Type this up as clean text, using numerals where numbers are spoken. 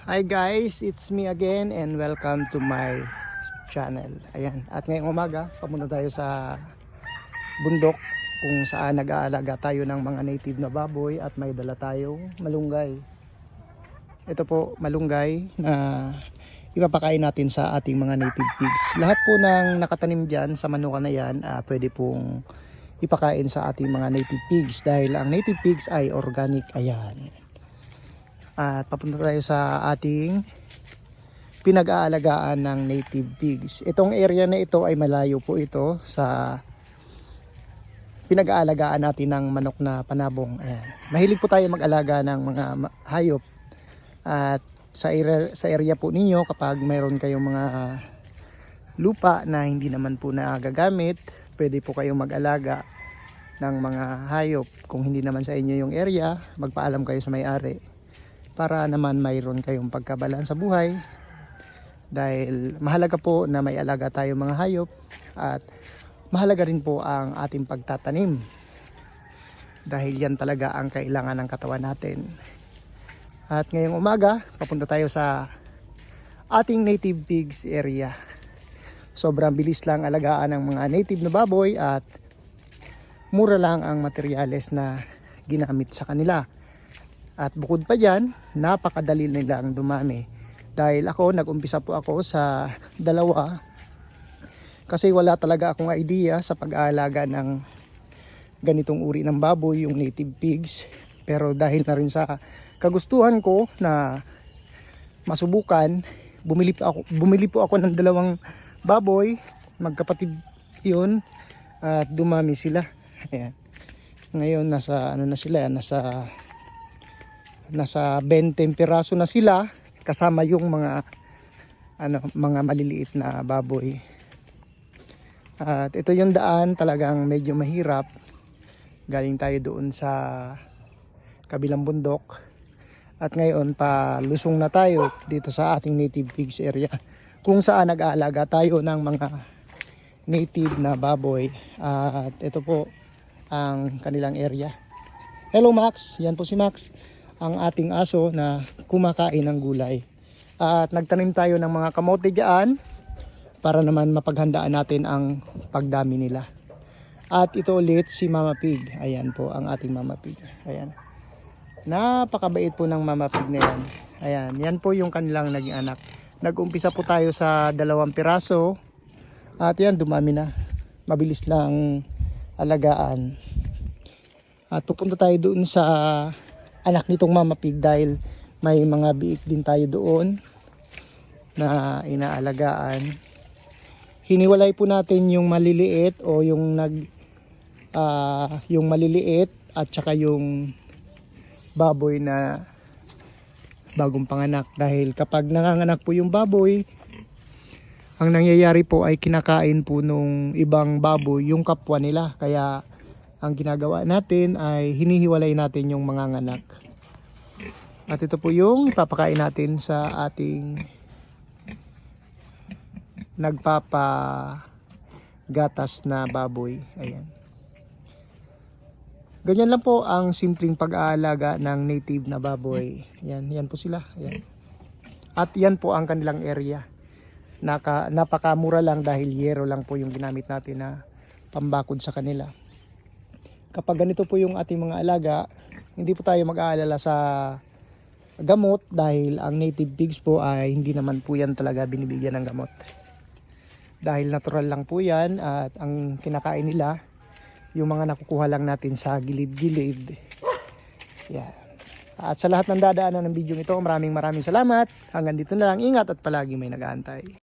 Hi guys, it's me again and welcome to my channel. Ayan, at ngayong umaga, pamunta tayo sa bundok kung saan nag-aalaga tayo ng mga native na baboy at may dala tayong malunggay. Ito po, malunggay na ipapakain natin sa ating mga native pigs. Lahat po ng nakatanim dyan sa manukan na yan, pwede pong ipakain sa ating mga native pigs dahil ang native pigs ay organic. Ayan. At papunta tayo sa ating pinag-aalagaan ng native pigs. Itong area na ito ay malayo po ito sa pinag-aalagaan natin ng manok na panabong. Ayan. Mahilig po tayo mag-alaga ng mga hayop. At sa area po ninyo, kapag mayroon kayong mga lupa na hindi naman po nagagamit, pwede po kayong mag-alaga ng mga hayop. Kung hindi naman sa inyo yung area, magpaalam kayo sa may-ari para naman mayroon kayong pagkabalaan sa buhay, dahil mahalaga po na may alaga tayo mga hayop at mahalaga rin po ang ating pagtatanim dahil yan talaga ang kailangan ng katawan natin. At ngayong umaga papunta tayo sa ating native pigs area. Sobrang bilis lang alagaan ng mga native na baboy at mura lang ang materyales na ginamit sa kanila. At bukod pa dyan, napakadali nilang dumami. Dahil nag-umpisa po ako sa dalawa. Kasi wala talaga akong idea sa pag-aalaga ng ganitong uri ng baboy, yung native pigs. Pero dahil na rin sa kagustuhan ko na masubukan, bumili po ako ng dalawang baboy. Magkapatid yun. At dumami sila. Ayan. Ngayon nasa 20 piraso na sila kasama yung mga maliliit na baboy. At ito yung daan, talagang medyo mahirap. Galing tayo doon sa kabilang bundok. At ngayon palusong na tayo dito sa ating native pigs area kung saan nag-aalaga tayo ng mga native na baboy. At ito po ang kanilang area. Hello Max, yan po si Max, ang ating aso na kumakain ng gulay. At nagtanim tayo ng mga kamote dyan para naman mapaghandaan natin ang pagdami nila. At ito ulit si Mama Pig. Ayan po ang ating Mama Pig. Ayan. Napakabait po ng Mama Pig na yan. Ayan, yan po yung kanilang naging anak. Nag-umpisa po tayo sa 2 piraso. At yan, dumami na. Mabilis lang alagaan. At pupunta tayo doon sa anak nitong Mama Pig dahil may mga biik din tayo doon na inaalagaan. Hiniwalay po natin yung maliliit o yung maliliit at saka yung baboy na bagong panganak, dahil kapag nanganganak po yung baboy, ang nangyayari po ay kinakain po nung ibang baboy yung kapwa nila. Kaya ang ginagawa natin ay hinihiwalay natin yung mga nganak. At ito po yung ipapakain natin sa ating nagpapagatas na baboy. Ayan. Ganyan lang po ang simpleng pag-aalaga ng native na baboy. Yan po sila. Ayan. At yan po ang kanilang area. Napakamura lang dahil yero lang po yung ginamit natin na pambakod sa kanila. Kapag ganito po yung ating mga alaga, hindi po tayo mag-aalala sa gamot dahil ang native pigs po ay hindi naman po yan talaga binibigyan ng gamot. Dahil natural lang po yan at ang kinakain nila, yung mga nakukuha lang natin sa gilid-gilid. Yan. At sa lahat ng dadaanan ng video ito, maraming salamat. Hanggang dito na lang, ingat at palagi may nag-aantay.